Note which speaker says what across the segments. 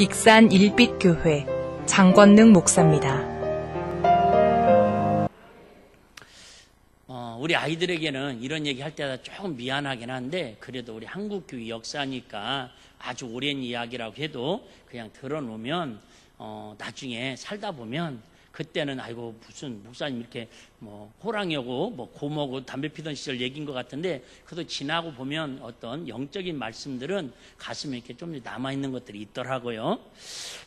Speaker 1: 익산 일빛교회 장권능 목사입니다.
Speaker 2: 우리 아이들에게는 이런 얘기 할 때마다 조금 미안하긴 한데, 그래도 우리 한국교회 역사니까 아주 오랜 이야기라고 해도 그냥 들어놓으면 나중에 살다 보면 그때는 아이고 무슨 목사님 이렇게 뭐 호랑이하고 뭐 곰하고 담배 피던 시절 얘기인 것 같은데, 그래도 지나고 보면 어떤 영적인 말씀들은 가슴에 이렇게 좀 남아있는 것들이 있더라고요.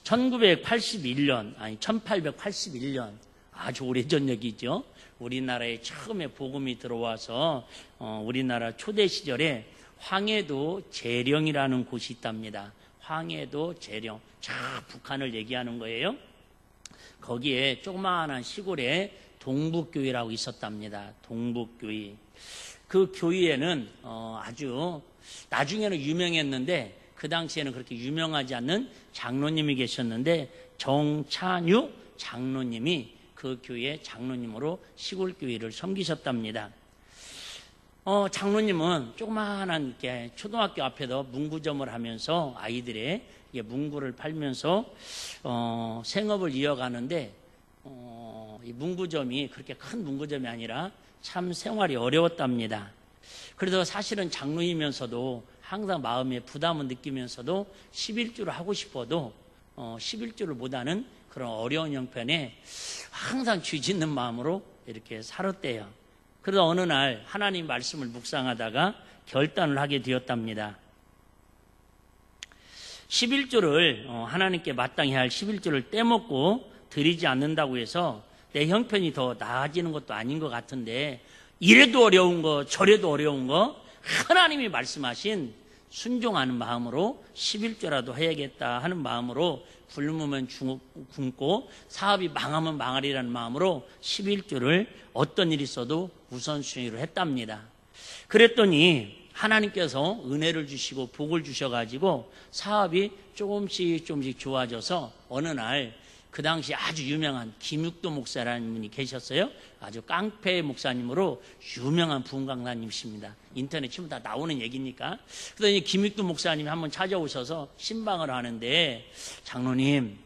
Speaker 2: 1881년 아주 오래전 얘기죠. 우리나라에 처음에 복음이 들어와서 우리나라 초대 시절에 황해도 재령이라는 곳이 있답니다. 황해도 재령, 저 북한을 얘기하는 거예요. 거기에 조그마한 시골에 동북교회라고 있었답니다. 동북교회. 그 교회에는 아주 나중에는 유명했는데 그 당시에는 그렇게 유명하지 않는 장로님이 계셨는데, 정찬유 장로님이 그 교회 장로님으로 시골 교회를 섬기셨답니다. 장로님은 조그마한 이렇게 초등학교 앞에도 문구점을 하면서 아이들의 문구를 팔면서 생업을 이어가는데, 이 문구점이 그렇게 큰 문구점이 아니라 참 생활이 어려웠답니다. 그래서 사실은 장로이면서도 항상 마음에 부담을 느끼면서도 11주를 하고 싶어도 11주를 못하는 그런 어려운 형편에 항상 죄 짓는 마음으로 이렇게 살았대요. 그러다 어느 날 하나님 말씀을 묵상하다가 결단을 하게 되었답니다. 11조를 하나님께 마땅히 할 11조를 떼먹고 드리지 않는다고 해서 내 형편이 더 나아지는 것도 아닌 것 같은데, 이래도 어려운 거 저래도 어려운 거 하나님이 말씀하신 순종하는 마음으로 11조라도 해야겠다 하는 마음으로, 굶으면 굶고 사업이 망하면 망하리라는 마음으로 11조를 어떤 일이 있어도 우선순위로 했답니다. 그랬더니 하나님께서 은혜를 주시고 복을 주셔가지고 사업이 조금씩 좋아져서 어느 날 그 당시 아주 유명한 김육도 목사라는 분이 계셨어요. 아주 깡패 목사님으로 유명한 부흥 강사님이십니다. 인터넷 치면 다 나오는 얘기니까. 그러더니 김육도 목사님이 한번 찾아오셔서 신방을 하는데, 장로님,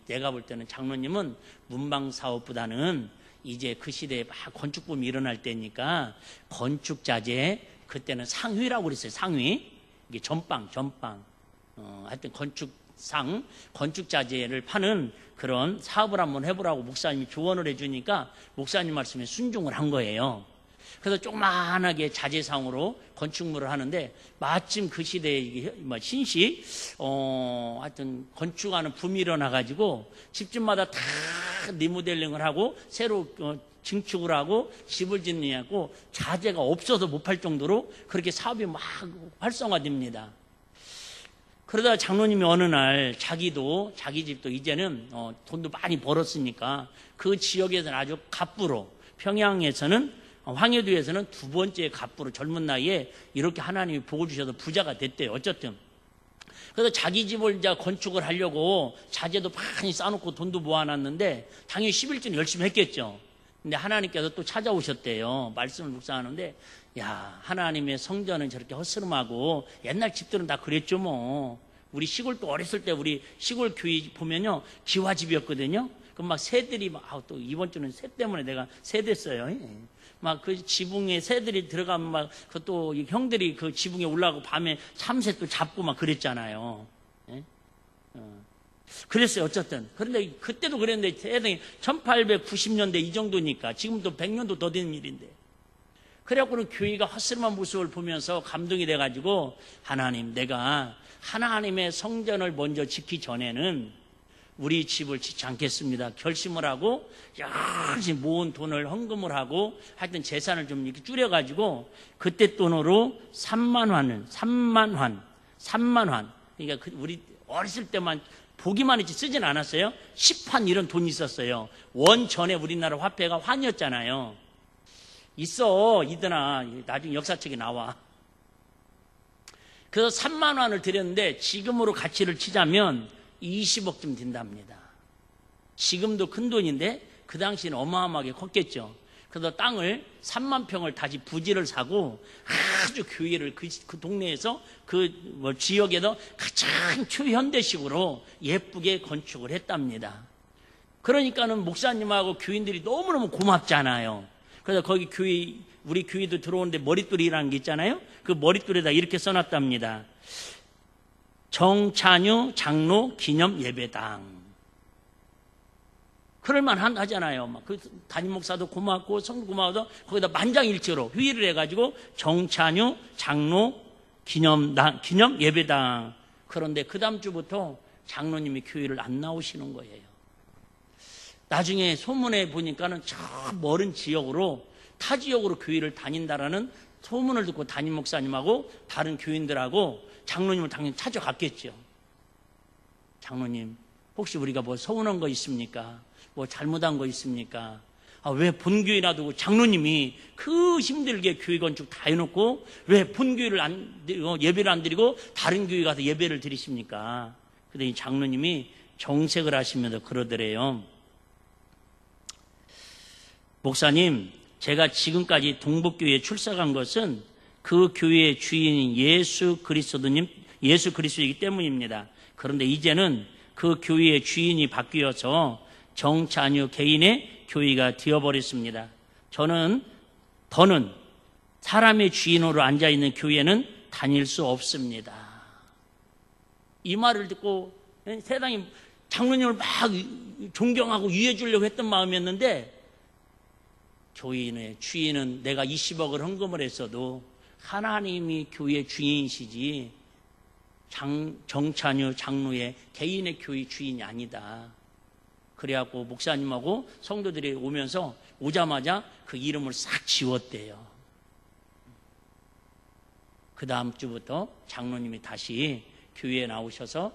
Speaker 2: 내가 볼 때는 장로님은 문방 사업보다는 이제 그 시대에 막 건축붐이 일어날 때니까 건축 자재, 그때는 상휘라고 그랬어요. 상휘. 이게 전방. 하여튼 건축 자재를 파는 그런 사업을 한번 해보라고 목사님이 조언을 해주니까 목사님 말씀에 순종을 한 거예요. 그래서 조그만하게 자재상으로 건축물을 하는데, 마침 그 시대에 신시 하여튼 건축하는 붐이 일어나가지고 집집마다 다 리모델링을 하고 새로 증축을 하고 집을 짓느냐고 자재가 없어서 못 팔 정도로 그렇게 사업이 막 활성화됩니다. 그러다 장로님이 어느 날 자기 집도 이제는 돈도 많이 벌었으니까 그 지역에서는 아주 갑부로, 평양에서는 황해도에서는 두 번째 갑부로 젊은 나이에 이렇게 하나님이 복을 주셔서 부자가 됐대요. 어쨌든 그래서 자기 집을 이제 건축을 하려고 자재도 많이 쌓아놓고 돈도 모아놨는데 당연히 11조는 열심히 했겠죠. 근데 하나님께서 또 찾아오셨대요. 말씀을 묵상하는데, 야, 하나님의 성전은 저렇게 헛스름하고 옛날 집들은 다 그랬죠 뭐. 우리 시골도 어렸을 때 우리 시골 교회 보면요, 기와집이었거든요. 그럼 막 새들이 또 이번 주는 새 때문에 내가 새 됐어요. 막 그 지붕에 새들이 들어가면 막 그것도 형들이 그 지붕에 올라가고 밤에 참새 또 잡고 막 그랬잖아요. 그랬어요. 어쨌든. 그런데 그때도 그랬는데 대단히 1890년대 이 정도니까 지금도 100년도 더 된 일인데. 그래갖고는 교회가 헛스름한 모습을 보면서 감동이 돼가지고, 하나님, 내가 하나님의 성전을 먼저 짓기 전에는 우리 집을 짓지 않겠습니다. 결심을 하고 열심히 모은 돈을 헌금을 하고 하여튼 재산을 좀 이렇게 줄여가지고 그때 돈으로 3만 환. 그러니까 우리 어렸을 때만 보기만 했지 쓰진 않았어요. 10환 이런 돈이 있었어요. 원 전에 우리나라 화폐가 환이었잖아요. 있어, 이드나. 나중에 역사책에 나와. 그래서 3만 환을 드렸는데 지금으로 가치를 치자면 20억쯤 된답니다. 지금도 큰 돈인데 그 당시에는 어마어마하게 컸겠죠. 그래서 땅을 3만 평을 다시 부지를 사고 아주 교회를 그 동네에서 그 지역에서 가장 초현대식으로 예쁘게 건축을 했답니다. 그러니까는 목사님하고 교인들이 너무너무 고맙잖아요. 그래서 거기 우리 교회도 들어오는데 머릿돌이라는 게 있잖아요. 그 머릿돌에다 이렇게 써놨답니다. 정찬유 장로 기념 예배당. 그럴만 하잖아요. 막 그 담임 목사도 고맙고 성도 고마워서 거기다 만장일치로 회의를 해가지고 정찬유 장로 기념 예배당. 그런데 그 다음 주부터 장로님이 교회를 안 나오시는 거예요. 나중에 소문에 보니까는 저 멀은 지역으로 타 지역으로 교회를 다닌다라는 소문을 듣고 담임 목사님하고 다른 교인들하고 장로님을 당연히 찾아갔겠죠. 장로님, 혹시 우리가 뭐 서운한 거 있습니까? 뭐 잘못한 거 있습니까? 왜 본교회 놔두고 장로님이 그 힘들게 교회 건축 다 해놓고 왜 본교회를 예배를 안 드리고 다른 교회 가서 예배를 드리십니까? 그랬더니 장로님이 정색을 하시면서 그러더래요. 목사님, 제가 지금까지 동북교회에 출석한 것은 그 교회의 주인인 예수 그리스도이기 때문입니다. 그런데 이제는 그 교회의 주인이 바뀌어서 정찬유 개인의 교회가 되어버렸습니다. 더는 사람의 주인으로 앉아있는 교회는 다닐 수 없습니다. 이 말을 듣고 세상이 장로님을 막 존경하고 위해 주려고 했던 마음이었는데 교인의 주인은 내가 20억을 헌금을 했어도 하나님이 교회의 주인이시지 정찬유 장로의 개인의 교회 주인이 아니다. 그래갖고 목사님하고 성도들이 오자마자 그 이름을 싹 지웠대요. 그 다음 주부터 장로님이 다시 교회에 나오셔서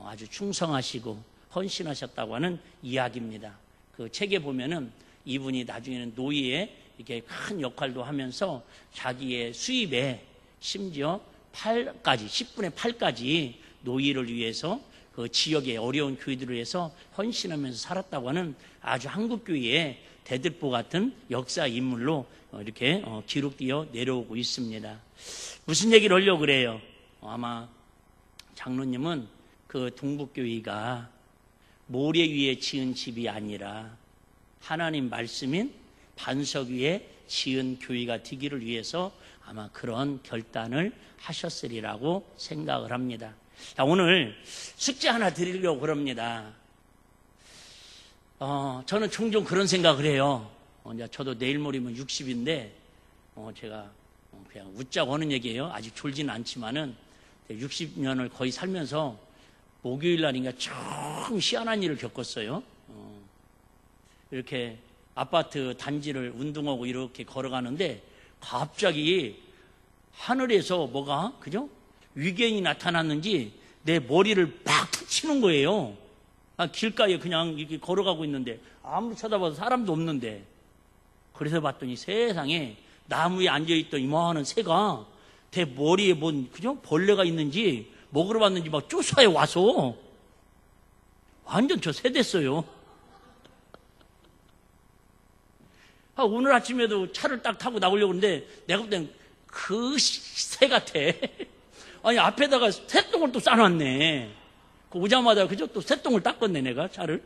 Speaker 2: 아주 충성하시고 헌신하셨다고 하는 이야기입니다. 그 책에 보면은 이분이 나중에는 노예에 이렇게 큰 역할도 하면서 자기의 수입에 심지어 10분의 8까지 노예를 위해서 그 지역의 어려운 교회들을 위해서 헌신하면서 살았다고 하는 아주 한국교회의 대들보 같은 역사 인물로 이렇게 기록되어 내려오고 있습니다. 무슨 얘기를 하려고 그래요? 아마 장로님은 그 동북교회가 모래 위에 지은 집이 아니라 하나님 말씀인 반석 위에 지은 교회가 되기를 위해서 아마 그런 결단을 하셨으리라고 생각을 합니다. 자, 오늘 숙제 하나 드리려고 그럽니다. 저는 종종 그런 생각을 해요. 저도 내일 모레면 60인데 제가 그냥 웃자고 하는 얘기예요. 아직 졸지는 않지만은 60년을 거의 살면서 목요일 날인가 참 희한한 일을 겪었어요. 이렇게 아파트 단지를 운동하고 이렇게 걸어가는데 갑자기 하늘에서 뭐가 그죠? 위견이 나타났는지 내 머리를 막 치는 거예요. 길가에 그냥 이렇게 걸어가고 있는데 아무리 쳐다봐도 사람도 없는데 그래서 봤더니 세상에 나무에 앉아있던 이만한 새가 내 머리에 그죠? 벌레가 있는지 먹으러 왔는지 막 쫓아에 와서 완전 저 새 됐어요. 오늘 아침에도 차를 딱 타고 나오려고 했는데 내가 볼 땐 그 새 같아. 아니 앞에다가 새똥을 또 싸놨네. 그 오자마자 그죠? 또 새똥을 닦았네 내가 차를.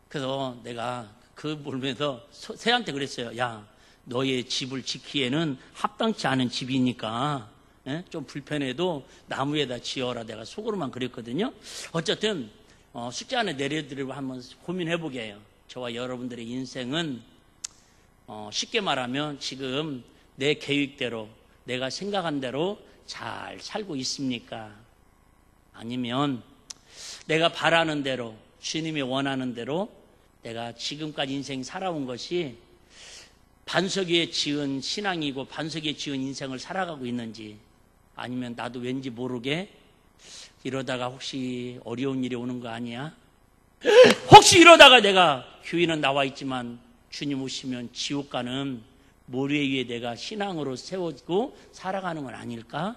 Speaker 2: 그래서 내가 그 보면서 새한테 그랬어요. 야, 너의 집을 지키기에는 합당치 않은 집이니까 좀 불편해도 나무에다 지어라. 내가 속으로만 그랬거든요. 어쨌든 숙제 하나 내려드리고 한번 고민해보게 해요. 저와 여러분들의 인생은 쉽게 말하면 지금 내 계획대로 내가 생각한 대로 잘 살고 있습니까? 아니면 내가 바라는 대로 주님이 원하는 대로 내가 지금까지 인생 살아온 것이 반석 위에 지은 신앙이고 반석 위에 지은 인생을 살아가고 있는지, 아니면 나도 왠지 모르게 이러다가 혹시 어려운 일이 오는 거 아니야? 혹시 이러다가 내가 교회는 나와 있지만 주님 오시면 지옥 가는 모래 위에 내가 신앙으로 세워지고 살아가는 건 아닐까?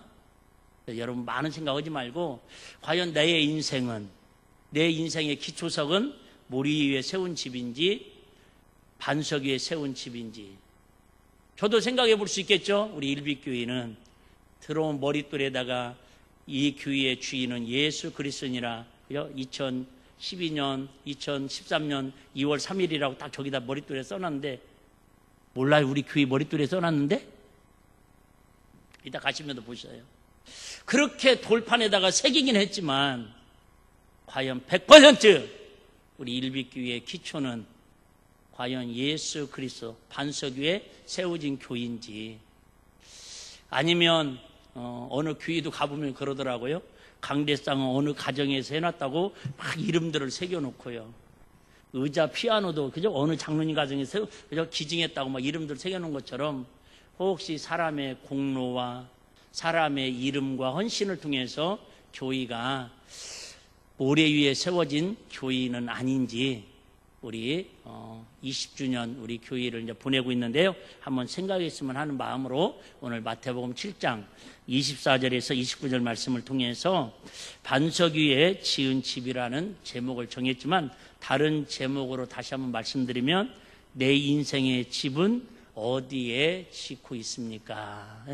Speaker 2: 여러분 많은 생각하지 말고 과연 내 인생의 기초석은 모리 위에 세운 집인지 반석 위에 세운 집인지 저도 생각해 볼 수 있겠죠. 우리 일빛교회는 들어온 머릿돌에다가 이 교회의 주인은 예수 그리스도니라. 2012년 2013년 2월 3일이라고 딱 저기다 머릿돌에 써놨는데 몰라요. 우리 교회 머릿돌에 써놨는데 이따 가시면 보셔요. 그렇게 돌판에다가 새기긴 했지만 과연 100% 우리 일빛교회의 기초는 과연 예수 그리스도 반석 위에 세워진 교회인지 아니면 어느 교회도 가보면 그러더라고요. 강대상은 어느 가정에서 해놨다고 막 이름들을 새겨놓고요. 의자, 피아노도 그죠? 어느 장로님 가정에서 그죠? 기증했다고 막 이름들 새겨놓은 것처럼 혹시 사람의 공로와 사람의 이름과 헌신을 통해서 교회가 모래 위에 세워진 교회는 아닌지 우리 20주년 우리 교회를 이제 보내고 있는데요. 한번 생각했으면 하는 마음으로 오늘 마태복음 7장 24절에서 29절 말씀을 통해서 반석 위에 지은 집이라는 제목을 정했지만 다른 제목으로 다시 한번 말씀드리면 내 인생의 집은 어디에 짓고 있습니까?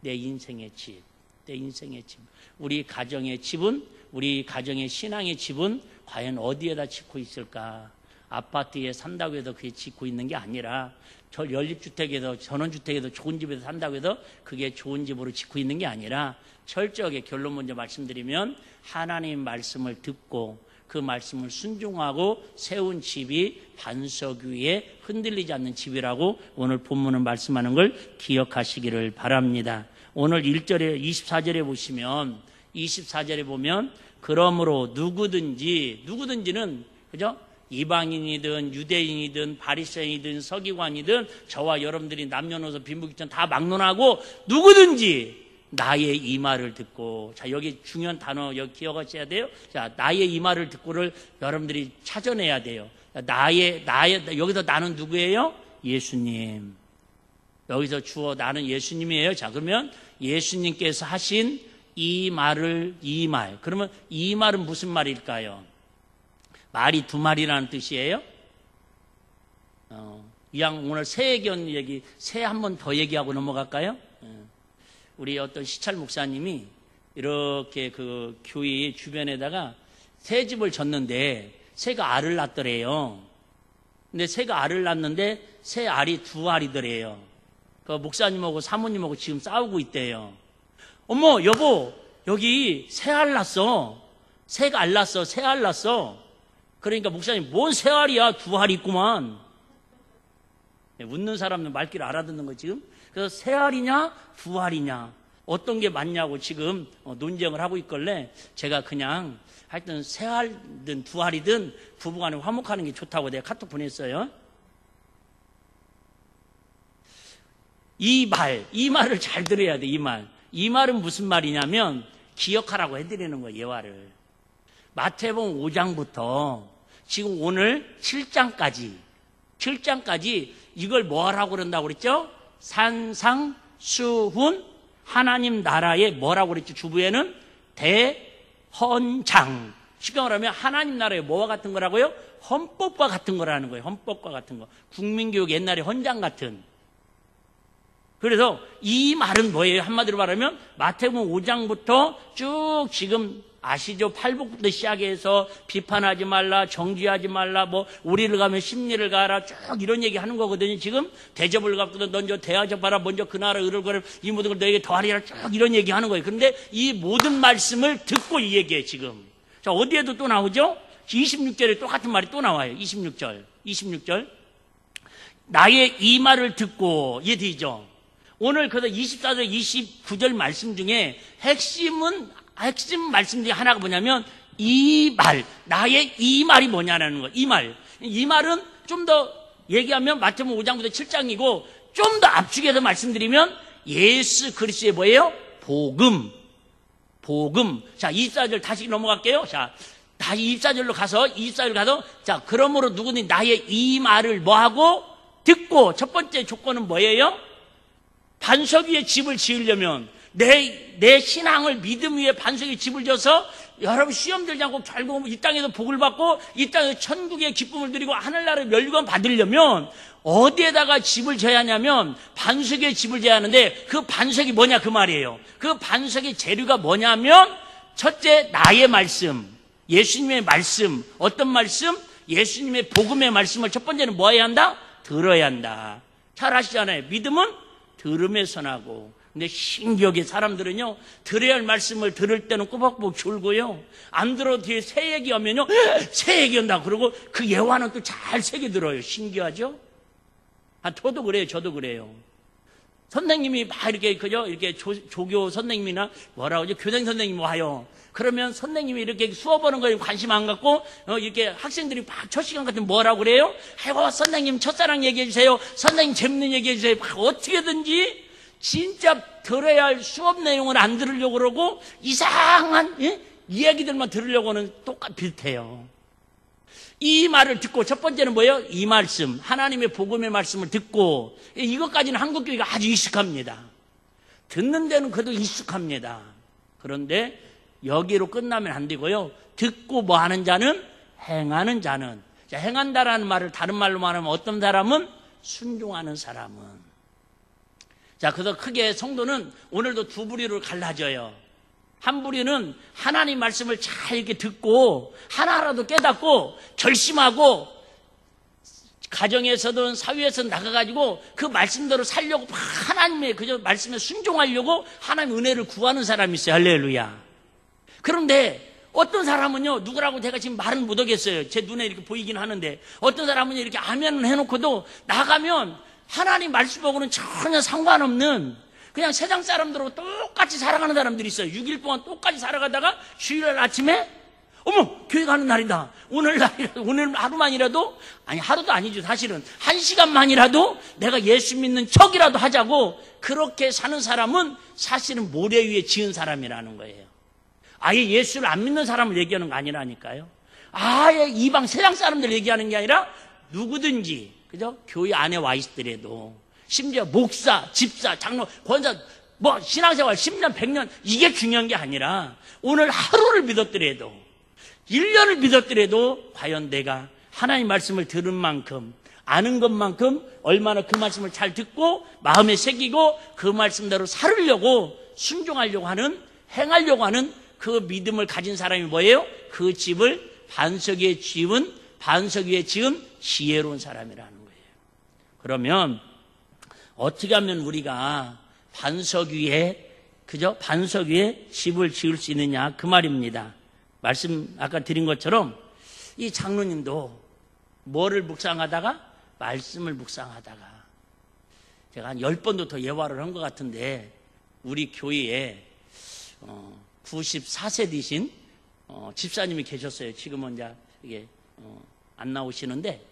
Speaker 2: 내 인생의 집, 내 인생의 집. 우리 가정의 집은, 우리 가정의 신앙의 집은 과연 어디에다 짓고 있을까? 아파트에 산다고 해서 그게 짓고 있는 게 아니라 저 연립주택에서 전원주택에서 좋은 집에서 산다고 해서 그게 좋은 집으로 짓고 있는 게 아니라 철저하게 결론 먼저 말씀드리면 하나님 말씀을 듣고 그 말씀을 순종하고 세운 집이 반석 위에 흔들리지 않는 집이라고 오늘 본문은 말씀하는 걸 기억하시기를 바랍니다. 오늘 1절에 24절에 보시면 24절에 보면 그러므로 누구든지는 그죠? 이방인이든 유대인이든 바리새인이든 서기관이든 저와 여러분들이 남녀노소 빈부귀천 다 막론하고 누구든지 나의 이 말을 듣고 자 여기 중요한 단어 여기 기억하셔야 돼요. 자 나의 이 말을 듣고를 여러분들이 찾아내야 돼요. 나의 여기서 나는 누구예요? 예수님. 여기서 주어 나는 예수님이에요. 자 그러면 예수님께서 하신 이 말 그러면 이 말은 무슨 말일까요? 말이 두 말이라는 뜻이에요. 이왕 오늘 새해견 얘기 새 한 번 더 얘기하고 넘어갈까요? 우리 어떤 시찰 목사님이 이렇게 그 교회 주변에다가 새 집을 졌는데 새가 알을 낳더래요. 근데 새가 알을 낳는데 새 알이 두 알이더래요. 그 목사님하고 사모님하고 지금 싸우고 있대요. 어머 여보 여기 새 알 낳았어. 새가 알 낳았어. 새 알 낳았어. 그러니까 목사님 뭔 새 알이야. 두 알이 있구만. 웃는 사람은 말귀를 알아듣는 거 지금. 그래서 새 알이냐 두 알이냐 어떤 게 맞냐고 지금 논쟁을 하고 있길래 제가 그냥 하여튼 새 알든 두 알이든 부부간에 화목하는 게 좋다고 내가 카톡 보냈어요. 이 말을 잘 들어야 돼. 이 말은 무슨 말이냐면 기억하라고 해드리는 거예요. 예화를. 마태복음 5장부터 지금 오늘 7장까지 이걸 뭐 하라고 그런다고 그랬죠? 산상수훈 하나님 나라의 뭐라고 그랬죠? 주부에는 대헌장. 쉽게 말하면 하나님 나라의 뭐와 같은 거라고요? 헌법과 같은 거라는 거예요. 헌법과 같은 거. 국민교육 옛날에 헌장 같은. 그래서 이 말은 뭐예요? 한마디로 말하면 마태복음 5장부터 쭉 지금 아시죠? 팔복부터 시작해서 비판하지 말라, 정죄하지 말라, 뭐 우리를 가면 심리를 가라, 쭉 이런 얘기 하는 거거든요. 지금 대접을 갖고도 먼저 대접하라, 먼저 그 나라 의를 거라, 이 모든 걸 너에게 더하리라, 쭉 이런 얘기 하는 거예요. 그런데 이 모든 말씀을 듣고 이 얘기예요. 지금. 자 어디에도 또 나오죠? 26절에 똑같은 말이 또 나와요. 26절. 나의 이 말을 듣고 이해되죠? 오늘 그래서 24절, 29절 말씀 중에 핵심 말씀 중에 하나가 뭐냐면 이 말, 나의 이 말이 뭐냐라는 거예요. 이 말은 좀 더 얘기하면 마태복음 5장부터 7장이고 좀 더 압축해서 말씀드리면 예수 그리스도의 뭐예요? 복음. 자 24절 다시 넘어갈게요. 자 다시 24절로 가서 자 그러므로 누구든지 나의 이 말을 뭐하고 듣고 첫 번째 조건은 뭐예요? 반석 위에 집을 지으려면 내 신앙을 믿음 위에 반석 위에 집을 져서 여러분 시험 들지 않고 결국 이 땅에서 복을 받고 이 땅에서 천국의 기쁨을 누리고 하늘나라의 멸류관 받으려면 어디에다가 집을 져야 하냐면 반석에 집을 져야 하는데 그 반석이 뭐냐 그 말이에요. 그 반석의 재료가 뭐냐면 첫째 나의 말씀, 예수님의 말씀. 어떤 말씀? 예수님의 복음의 말씀을 첫 번째는 뭐 해야 한다? 들어야 한다. 잘 아시잖아요. 믿음은 들음에서 나고. 근데 신기하게 사람들은요, 들어야 할 말씀을 들을 때는 꼬박꼬박 졸고요, 안 들어 뒤에 새 얘기 하면요, 새 얘기 한다. 그러고 그 예화는 또 잘 새겨 들어요. 신기하죠? 저도 그래요. 저도 그래요. 선생님이 막 이렇게, 그죠? 이렇게 조교 선생님이나 뭐라고 하죠? 교장 선생님이 와요. 그러면 선생님이 이렇게 수업하는 거에 관심 안 갖고, 이렇게 학생들이 막 첫 시간 같은 뭐라고 그래요? 아이고, 선생님 첫사랑 얘기해주세요. 선생님 재밌는 얘기해주세요. 막 어떻게든지 진짜 들어야 할 수업 내용을 안 들으려고 그러고 이상한 이야기들만 들으려고 하는 비슷해요. 이 말을 듣고 첫 번째는 뭐예요? 이 말씀, 하나님의 복음의 말씀을 듣고 이것까지는 한국교회가 아주 익숙합니다. 듣는 데는 그래도 익숙합니다. 그런데 여기로 끝나면 안 되고요. 듣고 뭐 하는 자는 행하는 자는. 자, 행한다라는 말을 다른 말로 말하면 어떤 사람은 순종하는 사람은. 자, 그래서 크게 성도는 오늘도 두 부류로 갈라져요. 한 부류는 하나님 말씀을 잘 이렇게 듣고 하나라도 깨닫고 결심하고 가정에서든 사회에서든 나가가지고 그 말씀대로 살려고 하나님의 그저 말씀에 순종하려고 하나님의 은혜를 구하는 사람이 있어요. 할렐루야. 그런데 어떤 사람은요, 누구라고 제가 지금 말은 못하겠어요. 제 눈에 이렇게 보이긴 하는데 어떤 사람은 이렇게 아멘을 해놓고도 나가면 하나님 말씀하고는 전혀 상관없는 그냥 세상 사람들하고 똑같이 살아가는 사람들이 있어요. 6일 동안 똑같이 살아가다가 주일날 아침에 어머, 교회 가는 날이다. 오늘 하루만이라도, 아니 하루도 아니죠. 사실은 1시간만이라도 내가 예수 믿는 척이라도 하자고 그렇게 사는 사람은 사실은 모래 위에 지은 사람이라는 거예요. 아예 예수를 안 믿는 사람을 얘기하는 거 아니라니까요. 아예 이방 세상 사람들 얘기하는 게 아니라 누구든지, 그죠? 교회 안에 와 있더라도, 심지어 목사, 집사, 장로, 권사, 뭐 신앙생활 10년, 100년 이게 중요한 게 아니라 오늘 하루를 믿었더라도 1년을 믿었더라도 과연 내가 하나님 말씀을 들은 만큼 아는 것만큼 얼마나 그 말씀을 잘 듣고 마음에 새기고 그 말씀대로 살으려고 순종하려고 하는, 행하려고 하는 그 믿음을 가진 사람이 뭐예요? 그 집을 반석 위에 지은 지혜로운 사람이라는 거예요. 그러면 어떻게 하면 우리가 반석 위에 집을 지을 수 있느냐 그 말입니다. 말씀 아까 드린 것처럼 이 장로님도 뭐를 묵상하다가 말씀을 묵상하다가 제가 한 10번도 더 예화를 한 것 같은데 우리 교회에 94세 되신 집사님이 계셨어요. 지금은 이제 이게 안 나오시는데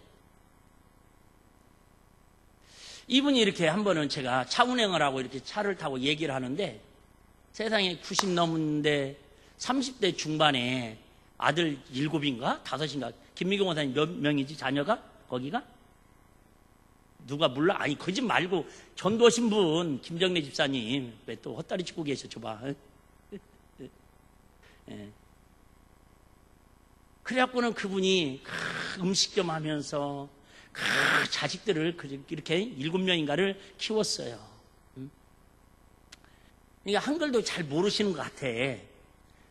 Speaker 2: 이분이 이렇게 한 번은 제가 차 운행을 하고 이렇게 차를 타고 얘기를 하는데 세상에 90 넘는데 30대 중반에 아들 7인가 5인가 김미경 원사님 몇 명이지 자녀가 거기가? 누가 몰라? 아니 그 집 말고 전도하신 분 김정래 집사님 왜 또 헛다리 짚고 계셔 줘봐. 예. 그래갖고는 그분이 음식점 하면서 자식들을 이렇게 7명인가를 키웠어요. 그러니까 한글도 잘 모르시는 것 같아.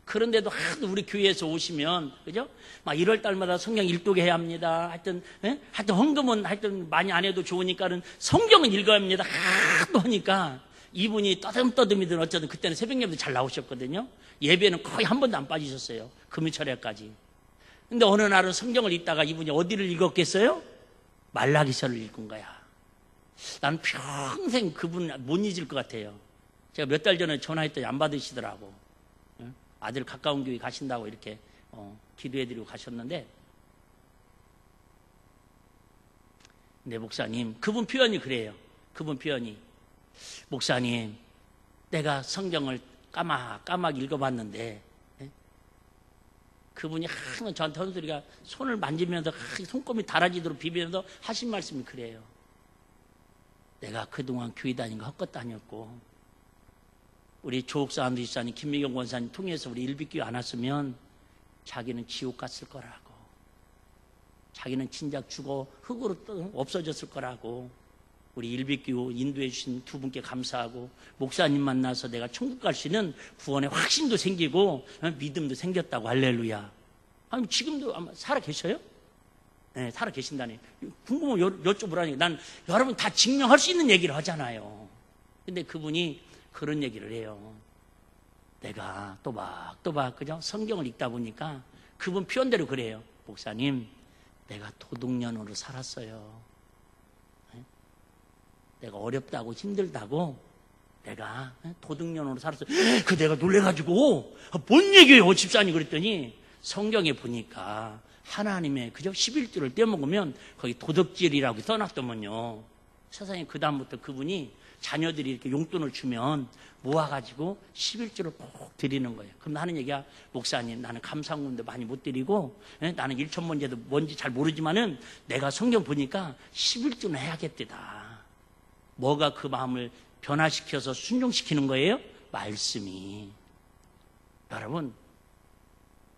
Speaker 2: 그런데도 하도 우리 교회에서 오시면, 그죠? 막 1월 달마다 성경 읽도록 해야 합니다. 하여튼 헌금은 많이 안 해도 좋으니까는 성경은 읽어야 합니다. 하도 하니까 이분이 떠듬떠듬이든 어쩌든 그때는 새벽 예배도 잘 나오셨거든요. 예배는 거의 한 번도 안 빠지셨어요. 금요철에까지. 근데 어느 날은 성경을 읽다가 이분이 어디를 읽었겠어요? 말라기서를 읽은 거야. 난 평생 그분 못 잊을 것 같아요. 제가 몇 달 전에 전화했더니 안 받으시더라고. 아들 가까운 교회 가신다고 이렇게 기도해드리고 가셨는데, 네 목사님, 그분 표현이 그래요. 그분 표현이 목사님, 내가 성경을 까막 읽어봤는데 그분이 항상 저한테 하는 소리가 손을 만지면서 손꼽이 달아지도록 비비면서 하신 말씀이 그래요. 내가 그동안 교회 다닌 거 헛것도 아니었고 우리 조옥사 안두지사님 김미경 권사님 통해서 우리 일비교회 안 왔으면 자기는 지옥 갔을 거라고. 자기는 진작 죽어 흙으로 없어졌을 거라고. 우리 일비교우 인도해 주신 두 분께 감사하고, 목사님 만나서 내가 천국 갈 수 있는 구원의 확신도 생기고 믿음도 생겼다고. 할렐루야. 아니, 지금도 아마 살아 계셔요? 네, 살아 계신다니. 궁금하면 여쭤보라니. 난 여러분 다 증명할 수 있는 얘기를 하잖아요. 근데 그분이 그런 얘기를 해요. 내가 또박 그죠? 성경을 읽다 보니까 그분 표현대로 그래요. 목사님, 내가 도둑년으로 살았어요. 내가 어렵다고 힘들다고 내가 도둑년으로 살았어요. 그 내가 놀래가지고 뭔 얘기예요 집사님 그랬더니, 성경에 보니까 하나님의 그저 11조를 떼먹으면 거기 도둑질이라고 써놨더만요. 세상에 그 다음부터 그분이 자녀들이 이렇게 용돈을 주면 모아가지고 11조를 꼭 드리는 거예요. 그럼 하는 얘기야, 목사님 나는 감사원금도 많이 못 드리고 나는 1천번제도 뭔지 잘 모르지만은 내가 성경 보니까 11조는 해야겠다. 뭐가 그 마음을 변화시켜서 순종시키는 거예요? 말씀이. 여러분,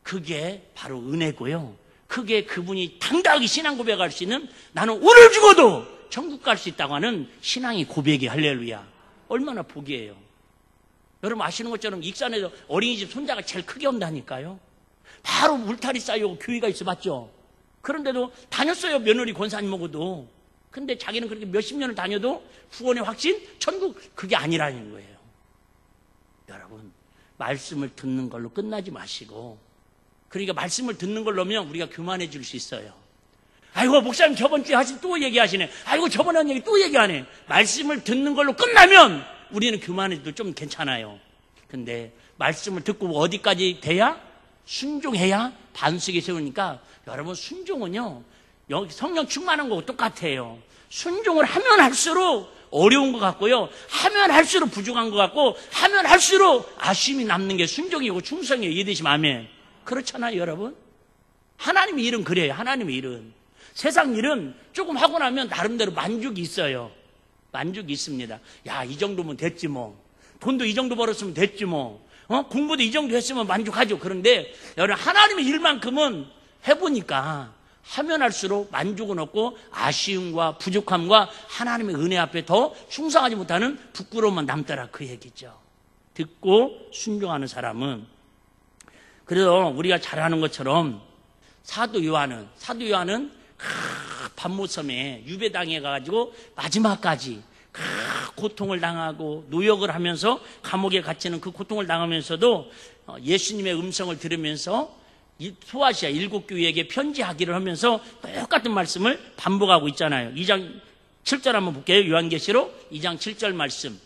Speaker 2: 그게 바로 은혜고요. 그게 그분이 당당하게 신앙 고백할 수 있는, 나는 오늘 죽어도 천국 갈 수 있다고 하는 신앙의 고백이. 할렐루야. 얼마나 복이에요. 여러분 아시는 것처럼 익산에서 어린이집 손자가 제일 크게 온다니까요. 바로 울타리 쌓이고 교회가 있어 봤죠. 그런데도 다녔어요, 며느리 권사님하고도. 근데 자기는 그렇게 몇십 년을 다녀도 구원의 확신, 천국, 그게 아니라는 거예요. 여러분, 말씀을 듣는 걸로 끝나지 마시고, 그러니까 말씀을 듣는 걸로면 우리가 교만해 줄 수 있어요. 아이고 목사님 저번 주에 하신 또 얘기하시네. 아이고 저번에 한 얘기 또 얘기하네. 말씀을 듣는 걸로 끝나면 우리는 교만해도 좀 괜찮아요. 근데 말씀을 듣고 어디까지 돼야? 순종해야 반석이 세우니까, 여러분 순종은요, 여기 성령 충만한 거하고 똑같아요. 순종을 하면 할수록 어려운 것 같고요, 하면 할수록 부족한 것 같고, 하면 할수록 아쉬움이 남는 게 순종이고 충성이에요. 이해되시면 아멘. 그렇잖아요 여러분. 하나님의 일은 그래요. 하나님의 일은, 세상 일은 조금 하고 나면 나름대로 만족이 있어요. 만족이 있습니다. 야, 이 정도면 됐지 뭐. 돈도 이 정도 벌었으면 됐지 뭐. 공부도 이 정도 했으면 만족하죠. 그런데 여러분, 하나님의 일만큼은 해보니까 하면 할수록 만족은 없고 아쉬움과 부족함과 하나님의 은혜 앞에 더 충성하지 못하는 부끄러움만 남더라, 그 얘기죠. 듣고 순종하는 사람은. 그래서 우리가 잘 아는 것처럼 사도 요한은 밤모섬에 유배당해 가지고 마지막까지 고통을 당하고 노역을 하면서 감옥에 갇히는 그 고통을 당하면서도 예수님의 음성을 들으면서 소아시아 7교회에게 편지하기를 하면서 똑같은 말씀을 반복하고 있잖아요. 2장 7절 한번 볼게요. 요한계시록 2장 7절 말씀.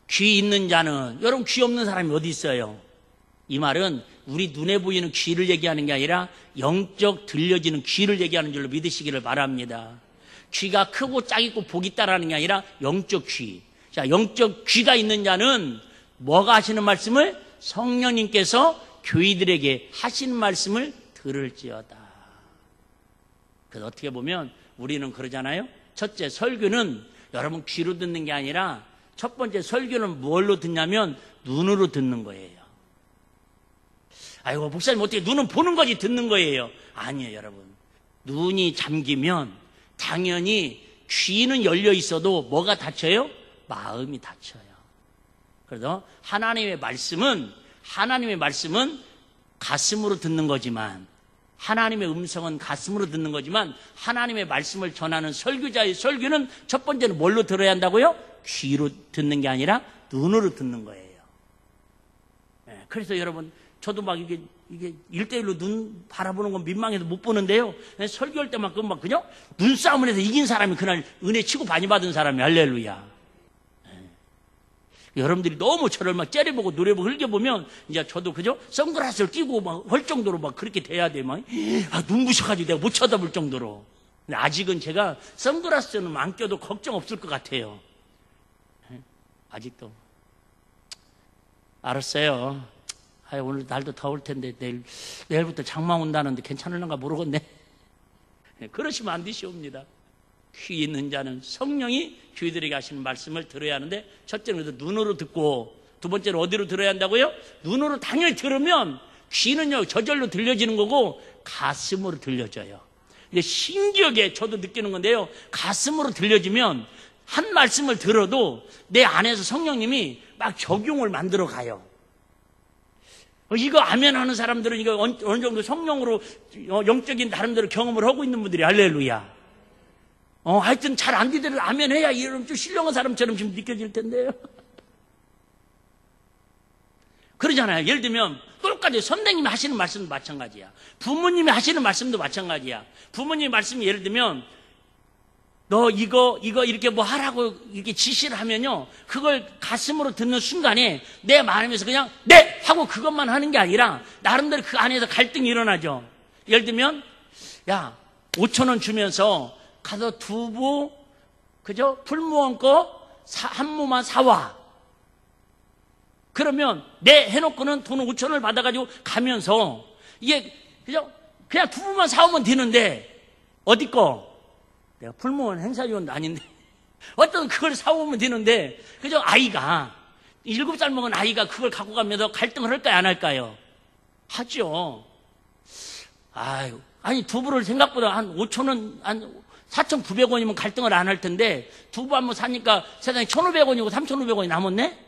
Speaker 2: 귀 있는 자는, 여러분 귀 없는 사람이 어디 있어요? 이 말은 우리 눈에 보이는 귀를 얘기하는 게 아니라 영적 들려지는 귀를 얘기하는 줄로 믿으시기를 바랍니다. 귀가 크고 작고 복이 있다라는 게 아니라 영적 귀. 자, 영적 귀가 있는 자는 뭐가 하시는 말씀을? 성령님께서 교회들에게 하시는 말씀을 들을지어다. 그래서 어떻게 보면 우리는 그러잖아요. 첫째, 설교는 여러분 귀로 듣는 게 아니라, 첫 번째 설교는 뭘로 듣냐면 눈으로 듣는 거예요. 아이고 목사님 어떻게 눈은 보는 거지 듣는 거예요? 아니에요 여러분. 눈이 잠기면 당연히 귀는 열려 있어도 뭐가 닫혀요? 마음이 닫혀요. 그래서 하나님의 말씀은 가슴으로 듣는 거지만, 하나님의 음성은 가슴으로 듣는 거지만, 하나님의 말씀을 전하는 설교자의 설교는 첫 번째는 뭘로 들어야 한다고요? 귀로 듣는 게 아니라 눈으로 듣는 거예요. 네, 그래서 여러분 저도 막 이게 1대1로 눈 바라보는 건 민망해서 못 보는데요. 설교할 때만큼 막 그냥 눈싸움을 해서 이긴 사람이 그날 은혜 치고 많이 받은 사람이. 할렐루야. 네. 여러분들이 너무 저를 막 째려보고 노래보고 흘겨보면 이제 저도 그죠? 선글라스를 끼고 막 할 정도로 막 그렇게 돼야 돼. 막 눈부셔가지고 내가 못 쳐다볼 정도로. 근데 아직은 제가 선글라스는 안 껴도 걱정 없을 것 같아요. 네. 아직도. 알았어요. 오늘 날도 더울 텐데 내일부터 장마 온다는데 괜찮을런가 모르겠네. 그러시면 안 되시옵니다. 귀 있는 자는 성령이 교회들에게 하시는 말씀을 들어야 하는데, 첫째는 눈으로 듣고, 두 번째는 어디로 들어야 한다고요? 눈으로 당연히 들으면 귀는요 저절로 들려지는 거고 가슴으로 들려져요. 이게 신기하게 저도 느끼는 건데요, 가슴으로 들려지면 한 말씀을 들어도 내 안에서 성령님이 막 적용을 만들어 가요. 이거 아멘 하는 사람들은 이거 어느 정도 성령으로 영적인 나름대로 경험을 하고 있는 분들이 할렐루야. 하여튼 잘 안 되더라도 아멘 해야 이런 좀 신령한 사람처럼 지금 느껴질 텐데요. 그러잖아요. 예를 들면 똑같이 선생님이 하시는 말씀도 마찬가지야. 부모님이 하시는 말씀도 마찬가지야. 부모님 말씀이 예를 들면 너 이거 이렇게 뭐 하라고 이렇게 지시를 하면요, 그걸 가슴으로 듣는 순간에 내 마음에서 그냥 네 하고 그것만 하는 게 아니라 나름대로 그 안에서 갈등이 일어나죠. 예를 들면 야 5,000원 주면서 가서 두부 그죠? 풀무원 거 한 모만 사와. 그러면 네 해놓고는 돈 5,000원을 받아가지고 가면서 이게 그죠? 그냥 두부만 사오면 되는데 어디 거? 내가 풀무원 행사위원도 아닌데 어떤 그걸 사오면 되는데 그죠? 아이가 7살 먹은 아이가 그걸 갖고 가면서 갈등을 할까요 안 할까요? 하죠. 아유, 아니 두부를 생각보다 한 5,000원 한 4,900원이면 갈등을 안 할 텐데 두부 한 번 사니까 세상에 1,500원이고 3,500원이 남았네?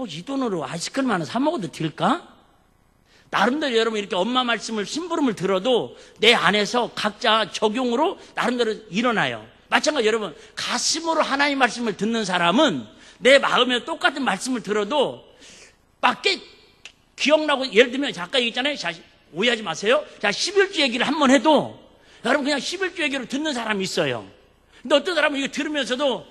Speaker 2: 이 돈으로 아이스크림 하나 사 먹어도 될까? 나름대로 여러분 이렇게 엄마 말씀을 심부름을 들어도 내 안에서 각자 적용으로 나름대로 일어나요. 마찬가지로 여러분 가슴으로 하나님 말씀을 듣는 사람은 내 마음에 똑같은 말씀을 들어도 막 기억나고, 예를 들면 아까 얘기했잖아요. 자, 오해하지 마세요. 자, 11주 얘기를 한 번 해도 여러분 그냥 11주 얘기로 듣는 사람이 있어요. 근데 어떤 사람은 이거 들으면서도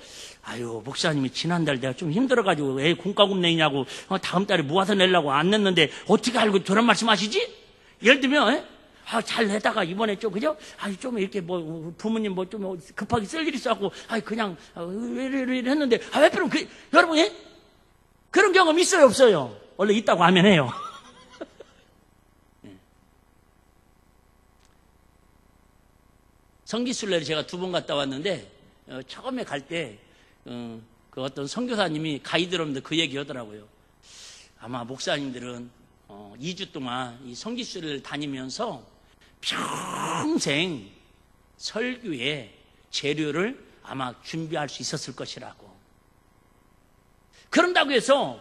Speaker 2: 아유 목사님이 지난달 내가 좀 힘들어가지고 애 공과금 내냐고 다음 달에 모아서 내려고 안 냈는데 어떻게 알고 저런 말씀하시지? 예를 들면 잘 내다가 이번에 좀 그죠? 좀 이렇게 뭐 부모님 뭐 좀 급하게 쓸 일이 있어갖고 그냥 이래 했는데 왜 그럼 여러분 그런 경험 있어요 없어요? 원래 있다고 하면 해요. 성기순례를 제가 2번 갔다 왔는데 처음에 갈 때 그 어떤 선교사님이 가이드로는데 그 얘기 하더라고요. 아마 목사님들은 2주 동안 이 성기순례를 다니면서 평생 설교의 재료를 아마 준비할 수 있었을 것이라고. 그런다고 해서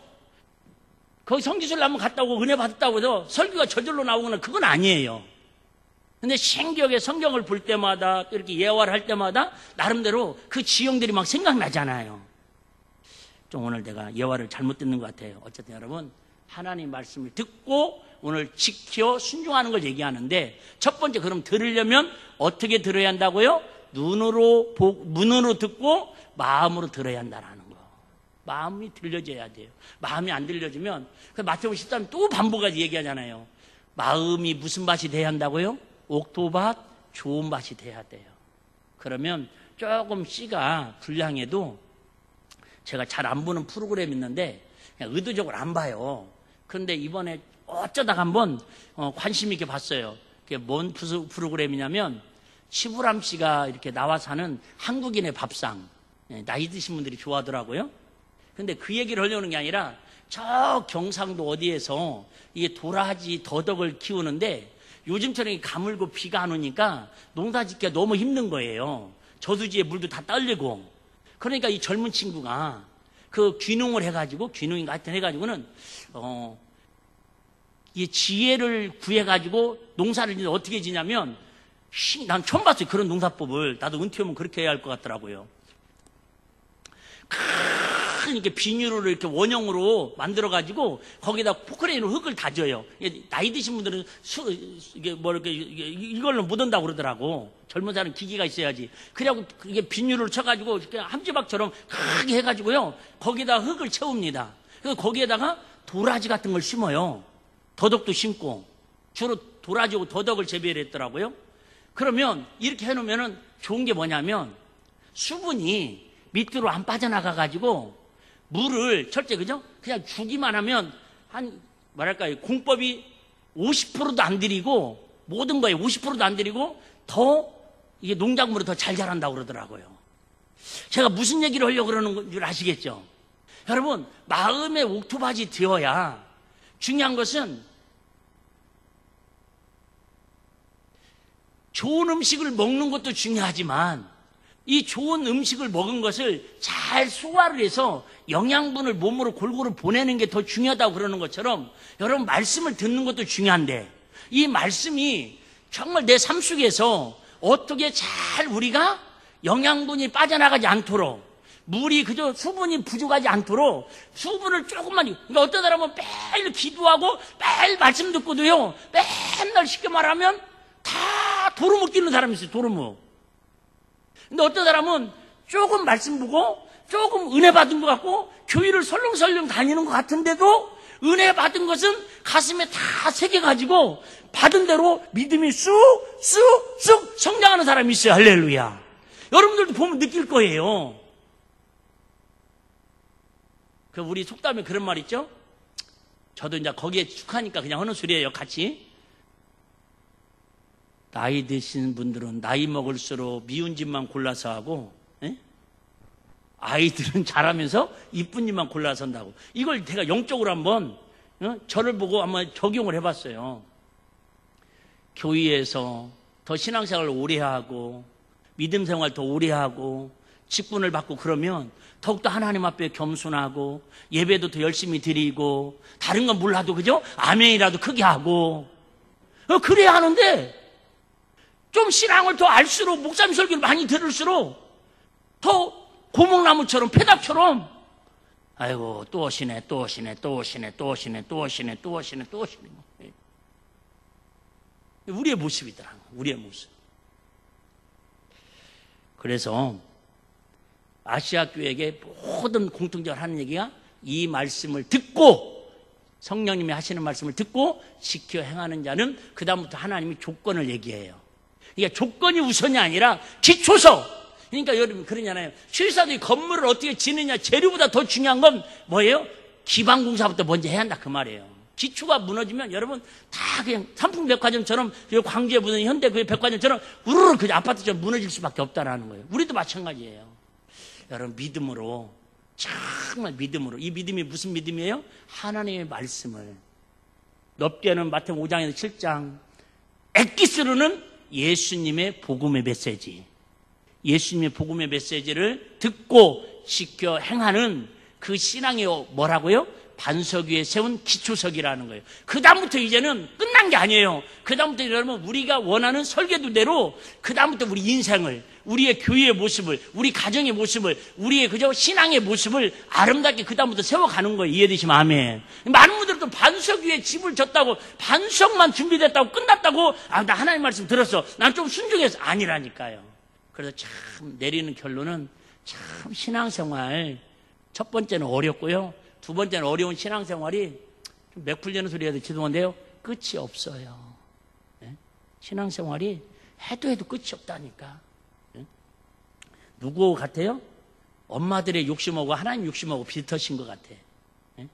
Speaker 2: 거기 성기순례 한번 갔다 오고 은혜 받았다고 해서 설교가 저절로 나오거나 그건 아니에요. 근데 신기하게 성경을 볼 때마다 또 이렇게 예화를 할 때마다 나름대로 그 지형들이 막 생각나잖아요. 좀 오늘 내가 예화를 잘못 듣는 것 같아요. 어쨌든 여러분 하나님 말씀을 듣고 오늘 지켜 순종하는 걸 얘기하는데, 첫 번째 그럼 들으려면 어떻게 들어야 한다고요? 문으로 듣고 마음으로 들어야 한다는 거. 마음이 들려져야 돼요. 마음이 안 들려지면 마태복음 13은 또 반복하지 얘기하잖아요. 마음이 무슨 밭이 돼야 한다고요? 옥토밭, 좋은 밭이 돼야 돼요. 그러면 조금 씨가 불량해도 제가 잘 안 보는 프로그램이 있는데 그냥 의도적으로 안 봐요. 그런데 이번에 어쩌다가 한번 관심 있게 봤어요. 그게 뭔 프로그램이냐면 시부람 씨가 이렇게 나와서 하는 한국인의 밥상. 나이 드신 분들이 좋아하더라고요. 근데 그 얘기를 하려는 게 아니라 저 경상도 어디에서 이게 도라지 더덕을 키우는데 요즘처럼 가물고 비가 안 오니까 농사 짓기가 너무 힘든 거예요. 저수지에 물도 다 떨리고. 그러니까 이 젊은 친구가 그 귀농을 해가지고, 귀농인가 하여튼 해가지고는, 이 지혜를 구해가지고 농사를 어떻게 지냐면, 난 처음 봤어요. 그런 농사법을. 나도 은퇴 오면 그렇게 해야 할 것 같더라고요. 큰 이렇게 비닐로 이렇게 원형으로 만들어가지고 거기다 포크레인으로 흙을 다져요. 나이 드신 분들은 이걸로 못 온다고 그러더라고. 젊은 사람은 기기가 있어야지. 그래갖고 이게 비닐로 쳐가지고 그냥 함지박처럼 크게 해가지고요. 거기다 흙을 채웁니다. 그래서 거기에다가 도라지 같은 걸 심어요. 더덕도 심고. 주로 도라지하고 더덕을 재배를 했더라고요. 그러면 이렇게 해놓으면은 좋은 게 뭐냐면 수분이 밑으로 안 빠져나가가지고 물을 철저히 그죠? 그냥 주기만 하면 공법이 50%도 안 들이고 모든 거에 50%도 안 들이고 더 이게 농작물이 더 잘 자란다고 그러더라고요. 제가 무슨 얘기를 하려고 그러는 줄 아시겠죠? 여러분 마음의 옥토밭이 되어야, 중요한 것은 좋은 음식을 먹는 것도 중요하지만 이 좋은 음식을 먹은 것을 잘 소화를 해서 영양분을 몸으로 골고루 보내는 게 더 중요하다고 그러는 것처럼 여러분 말씀을 듣는 것도 중요한데 이 말씀이 정말 내 삶 속에서 어떻게 잘 우리가 영양분이 빠져나가지 않도록 물이 그저 수분이 부족하지 않도록 수분을 조금만 그러니까 어떤 사람은 매일 기도하고 매일 말씀 듣고도요 맨날 쉽게 말하면 다 도루묵 끼는 사람이 있어요. 도루묵. 근데 어떤 사람은 조금 말씀 보고 조금 은혜 받은 것 같고 교회를 설렁설렁 다니는 것 같은데도 은혜 받은 것은 가슴에 다 새겨가지고 받은 대로 믿음이 쑥쑥쑥 성장하는 사람이 있어요. 할렐루야. 여러분들도 보면 느낄 거예요. 그 우리 속담에 그런 말 있죠? 저도 이제 거기에 축하니까 그냥 하는 소리예요. 같이. 나이 드신 분들은 나이 먹을수록 미운 짓만 골라서 하고 아이들은 자라면서 이쁜 짓만 골라서 한다고. 이걸 제가 영적으로 한번 저를 보고 한번 적용을 해봤어요. 교회에서 더 신앙생활을 오래 하고 믿음 생활 더 오래 하고 직분을 받고 그러면 더욱더 하나님 앞에 겸손하고 예배도 더 열심히 드리고 다른 건 몰라도 그죠? 아멘이라도 크게 하고 그래야 하는데 좀 신앙을 더 알수록 목사님 설교를 많이 들을수록 더 고목나무처럼 패답처럼 아이고 또 오시네 또 오시네 또 오시네 또 오시네 또 오시네 또 오시네 또 오시네 우리의 모습이더라. 우리의 모습. 그래서 아시아 교회에게 모든 공통적으로 하는 얘기가 이 말씀을 듣고 성령님이 하시는 말씀을 듣고 지켜 행하는 자는 그 다음부터 하나님이 조건을 얘기해요. 그러니까 조건이 우선이 아니라 기초서. 그러니까 여러분 그러잖아요. 수의사들이 건물을 어떻게 지느냐 재료보다 더 중요한 건 뭐예요? 기반공사부터 먼저 해야 한다 그 말이에요. 기초가 무너지면 여러분 다 그냥 삼풍백화점처럼 광주에 무너진 현대 그 백화점처럼 우르르 그 아파트처럼 무너질 수밖에 없다라는 거예요. 우리도 마찬가지예요. 여러분 믿음으로 정말 믿음으로 이 믿음이 무슨 믿음이에요? 하나님의 말씀을 넓게는 마태복음 5장에서 7장 엑기스로는 예수님의 복음의 메시지 예수님의 복음의 메시지를 듣고 지켜 행하는 그 신앙이 뭐라고요? 반석 위에 세운 기초석이라는 거예요. 그 다음부터 이제는 끝난 게 아니에요. 그 다음부터 여러분 우리가 원하는 설계도대로 그 다음부터 우리 인생을 우리의 교회의 모습을 우리 가정의 모습을 우리의 그저 신앙의 모습을 아름답게 그 다음부터 세워가는 거예요. 이해되시면 아멘. 많은 분들은 또 반석 위에 집을 졌다고 반석만 준비됐다고 끝났다고 나 하나님 말씀 들었어. 난 좀 순종해서 아니라니까요. 그래서 참 내리는 결론은 참 신앙생활 첫 번째는 어렵고요. 두 번째는 어려운 신앙생활이 좀 맥풀리는 소리 해도 죄송한데요. 끝이 없어요. 네? 신앙생활이 해도 끝이 없다니까. 네? 누구 같아요? 엄마들의 욕심하고 하나님 욕심하고 비슷하신 것 같아. 네?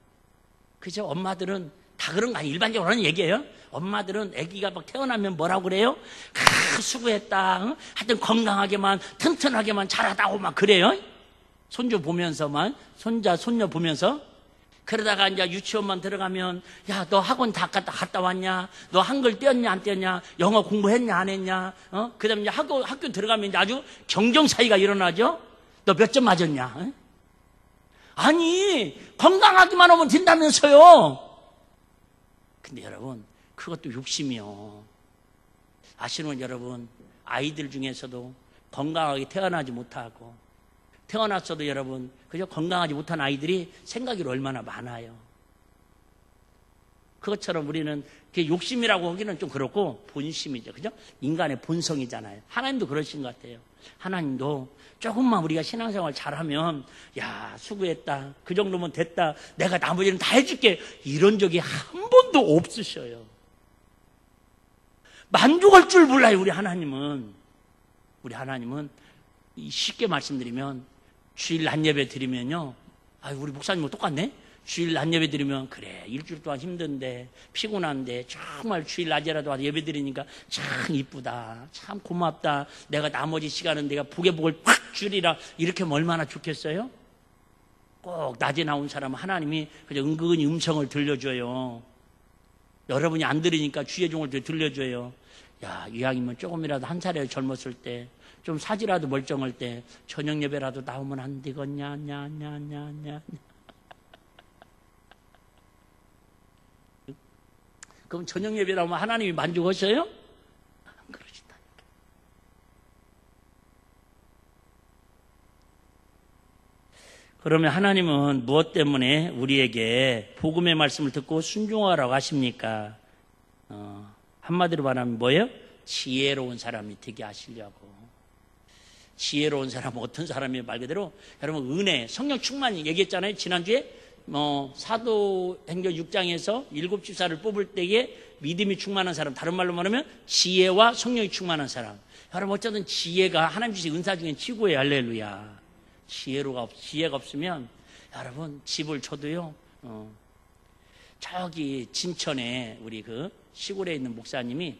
Speaker 2: 그죠? 엄마들은 다 그런 거 아니에요. 일반적으로 하는 얘기예요. 엄마들은 아기가 막 태어나면 뭐라고 그래요? 수고했다. 응? 하여튼 건강하게만 튼튼하게만 자라다오 막 그래요. 손주 보면서만 손자 손녀 보면서 그러다가 이제 유치원만 들어가면 야 너 학원 다 갔다 왔냐? 너 한글 떼었냐 안 떼었냐? 영어 공부했냐 안 했냐? 그다음에 이제 학교 들어가면 이제 아주 경정사이가 일어나죠. 너 몇 점 맞았냐? 응? 아니 건강하기만 하면 된다면서요. 근데 여러분 그것도 욕심이요. 아시는 건 여러분 아이들 중에서도 건강하게 태어나지 못하고 태어났어도 여러분 그저 건강하지 못한 아이들이 생각이 얼마나 많아요. 그것처럼 우리는 욕심이라고 하기는 좀 그렇고 본심이죠. 그죠? 인간의 본성이잖아요. 하나님도 그러신 것 같아요. 하나님도 조금만 우리가 신앙생활 잘하면 야 수고했다. 그 정도면 됐다. 내가 나머지는 다 해줄게. 이런 적이 한 번도 없으셔요. 만족할 줄 몰라요. 우리 하나님은 쉽게 말씀드리면 주일 낮 예배 드리면요. 우리 목사님하고 똑같네. 주일 낮 예배 드리면 그래 일주일 동안 힘든데 피곤한데 정말 주일 낮에라도 와서 예배 드리니까 참 이쁘다. 참 고맙다. 내가 나머지 시간은 내가 복의 복을 팍 주리라. 이렇게 하면 얼마나 좋겠어요? 꼭 낮에 나온 사람은 하나님이 그저 은근히 음성을 들려줘요. 여러분이 안 들으니까 주의 종을 들려줘요. 야, 이왕이면 조금이라도 한 살에 젊었을 때, 좀 사지라도 멀쩡할 때, 저녁 예배라도 나오면 안 되겠냐, 냐. 그럼 저녁 예배 나오면 하나님이 만족하셔요? 안 그러시다니까. 그러면 하나님은 무엇 때문에 우리에게 복음의 말씀을 듣고 순종하라고 하십니까? 한마디로 말하면 뭐예요? 지혜로운 사람이 되게 하시려고. 지혜로운 사람은 어떤 사람이에요? 말 그대로 여러분 은혜, 성령 충만이 얘기했잖아요. 지난주에 사도행전 6장에서 7 집사를 뽑을 때에 믿음이 충만한 사람, 다른 말로 말하면 지혜와 성령이 충만한 사람. 여러분 어쨌든 지혜가 하나님 주신 은사 중에 최고예요. 할렐루야. 지혜가 없으면 여러분 집을 줘도요. 저기 진천에 우리 그 시골에 있는 목사님이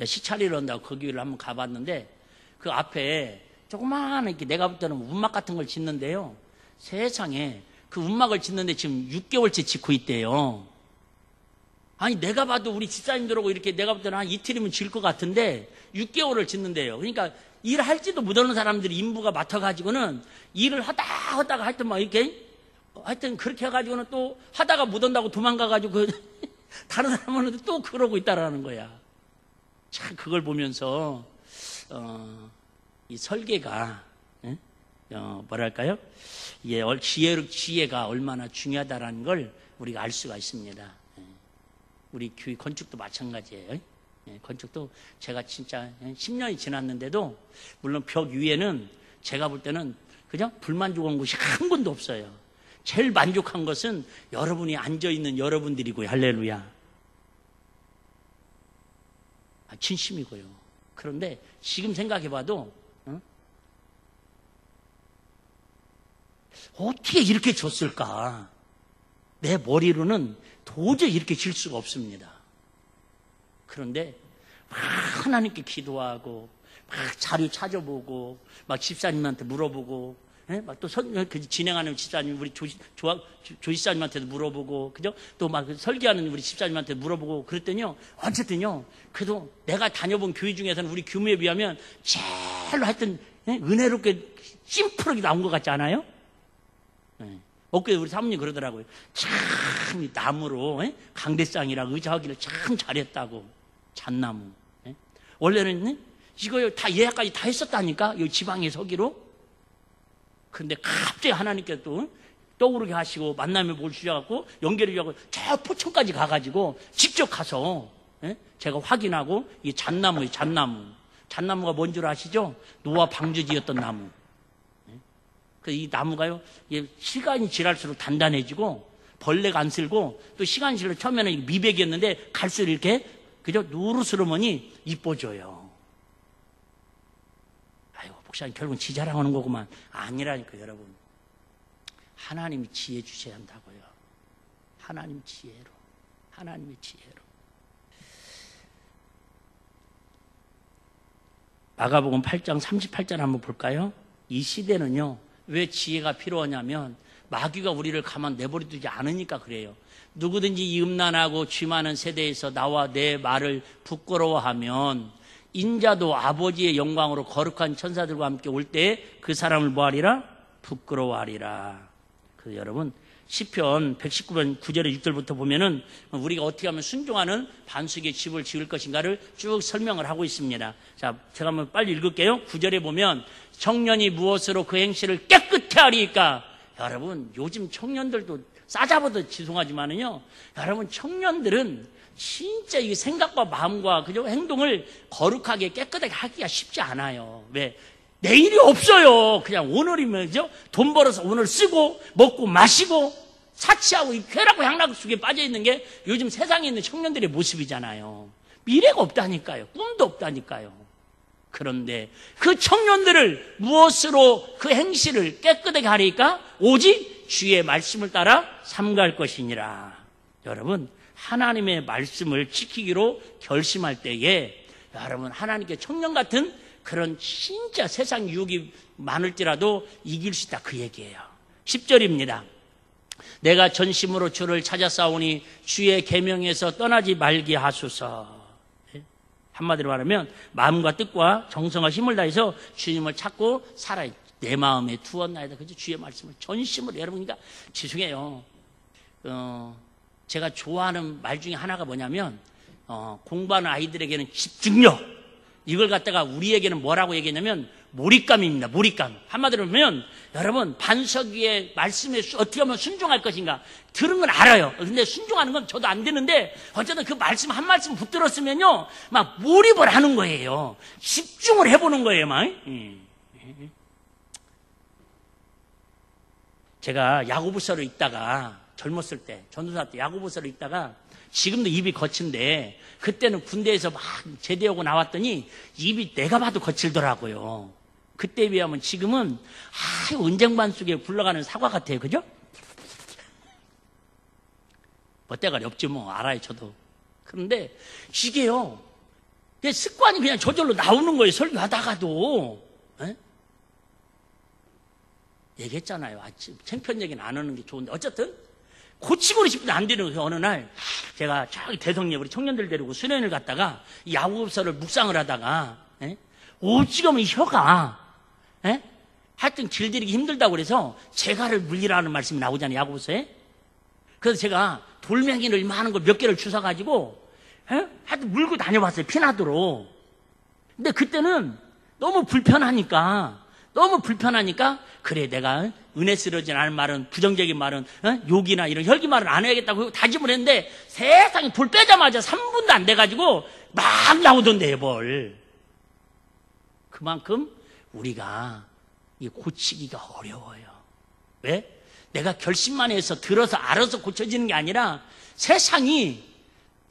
Speaker 2: 시차리를 한다고 거기를 한번 가봤는데 그 앞에 조그마한 이렇게 내가 볼 때는 운막 같은 걸 짓는데요. 세상에 그 운막을 짓는데 지금 6개월째 짓고 있대요. 아니 내가 봐도 우리 집사님들하고 이렇게 내가 볼 때는 한 이틀이면 질 것 같은데 6개월을 짓는데요. 그러니까 일할지도 못하는 사람들이 인부가 맡아가지고는 일을 하다가 하여튼 막 이렇게 하여튼 그렇게 해가지고는 또 하다가 못 온다고 도망가가지고 다른 사람은 또 그러고 있다라는 거야. 참 그걸 보면서 이 설계가 뭐랄까요? 지혜가 얼마나 중요하다라는 걸 우리가 알 수가 있습니다. 우리 교회 건축도 마찬가지예요. 건축도 제가 진짜 10년이 지났는데도 물론 벽 위에는 제가 볼 때는 그냥 불만족한 곳이 한 군도 없어요. 제일 만족한 것은 여러분이 앉아있는 여러분들이고요. 할렐루야. 진심이고요. 그런데 지금 생각해봐도 어떻게 이렇게 졌을까? 내 머리로는 도저히 이렇게 질 수가 없습니다. 그런데 막 하나님께 기도하고 막 자료 찾아보고 막 집사님한테 물어보고 막 또 진행하는 집사님 우리 조 집사님한테도 물어보고 그죠? 또 막 설계하는 우리 집사님한테 물어보고 그랬더니요. 어쨌든요. 그래도 내가 다녀본 교회 중에서는 우리 규모에 비하면 제일로 하여튼 은혜롭게 심플하게 나온 것 같지 않아요? 엊그제 우리 사모님 그러더라고요. 참 이 나무로 강대상이랑 의자하기를 참 잘했다고. 잣나무. 원래는 이거 다 예약까지 다 했었다니까. 이 지방에 서기로. 근데 갑자기 하나님께서 또 떠오르게 하시고 만남에 뭘 주셔갖고 연결해 주셔갖고 저 포천까지 가가지고 직접 가서 제가 확인하고 이 잣나무예요. 잣나무가 뭔 줄 아시죠? 노아 방주지였던 나무. 이 나무가요, 시간이 지날수록 단단해지고, 벌레가 안 쓸고, 또 시간이 지날수록 처음에는 미백이었는데, 갈수록 이렇게, 그저 노릇스러우니 이뻐져요. 아이고, 목사님 결국은 지 자랑하는 거구만. 아니라니까, 여러분. 하나님이 지혜 주셔야 한다고요. 하나님의 지혜로. 마가복음 8장 38절 한번 볼까요? 이 시대는요, 왜 지혜가 필요하냐면 마귀가 우리를 가만 내버려두지 않으니까 그래요. 누구든지 이 음란하고 죄 많은 세대에서 나와 내 말을 부끄러워하면 인자도 아버지의 영광으로 거룩한 천사들과 함께 올 때 그 사람을 뭐하리라? 부끄러워하리라. 그래서 여러분 시편 119편 9절에 6절부터 보면은 우리가 어떻게 하면 순종하는 반석의 집을 지을 것인가를 쭉 설명을 하고 있습니다. 자, 제가 한번 빨리 읽을게요. 9절에 보면 청년이 무엇으로 그 행실을 깨끗해 하리까? 여러분 요즘 청년들도 싸잡아도 죄송하지만은요, 여러분 청년들은 진짜 이 생각과 마음과 그죠 행동을 거룩하게 깨끗하게 하기가 쉽지 않아요. 왜? 내일이 없어요. 그냥 오늘이면 그죠? 돈 벌어서 오늘 쓰고 먹고 마시고 사치하고 이 쾌락과 향락 속에 빠져 있는 게 요즘 세상에 있는 청년들의 모습이잖아요. 미래가 없다니까요. 꿈도 없다니까요. 그런데 그 청년들을 무엇으로 그 행실을 깨끗하게 하리까? 오직 주의 말씀을 따라 삼갈 것이니라. 여러분 하나님의 말씀을 지키기로 결심할 때에 여러분 하나님께 청년 같은 그런 진짜 세상 유혹이 많을지라도 이길 수 있다 그 얘기예요. 10절입니다. 내가 전심으로 주를 찾아 싸우니 주의 계명에서 떠나지 말게 하소서. 한마디로 말하면 마음과 뜻과 정성과 힘을 다해서 주님을 찾고 살아야 내 마음에 두었나이다. 그죠? 주의 말씀을 전심으로. 여러분, 그러니까 죄송해요. 제가 좋아하는 말 중에 하나가 뭐냐면 공부하는 아이들에게는 집중력, 이걸 갖다가 우리에게는 뭐라고 얘기했냐면 몰입감입니다. 몰입감. 한마디로 보면 여러분, 반석 위에 말씀에 어떻게 하면 순종할 것인가 들은 건 알아요. 근데 순종하는 건 저도 안 되는데 어쨌든 그 말씀 한 말씀 붙들었으면요 막 몰입을 하는 거예요. 집중을 해보는 거예요. 막. 제가 야고보서를 읽다가 젊었을 때, 전도사 때 야고보서를 읽다가 지금도 입이 거친데 그때는 군대에서 막 제대하고 나왔더니 입이 내가 봐도 거칠더라고요. 그때에 비하면 지금은 은쟁반 속에 굴러가는 사과 같아요. 그죠? 멋대가리 없지 뭐. 알아요 저도. 그런데 이게요 습관이 그냥 저절로 나오는 거예요. 설교하다가도. 에? 얘기했잖아요. 아침 창피한 얘기는 안 하는 게 좋은데 어쨌든 고치고 싶은데 안 되는 거예요. 어느 날 제가 저기 대성리 우리 청년들 데리고 수련을 갔다가 야고보서를 묵상을 하다가 오지금 혀가 하여튼 길들이기 힘들다고 그래서 재갈을 물리라는 말씀이 나오잖아요. 야고보서에. 그래서 제가 돌멩이를 많은 걸 몇 개를 주워가지고 하여튼 물고 다녀봤어요. 피나도록. 근데 그때는 너무 불편하니까 그래 내가 은혜 쓰러진 않은 말은 부정적인 말은 욕이나 이런 혈기 말은 안 해야겠다고 다짐을 했는데 세상에 불 빼자마자 3분도 안 돼가지고 막 나오던데요. 뭘. 그만큼 우리가 고치기가 어려워요. 왜? 내가 결심만 해서 들어서 알아서 고쳐지는 게 아니라 세상이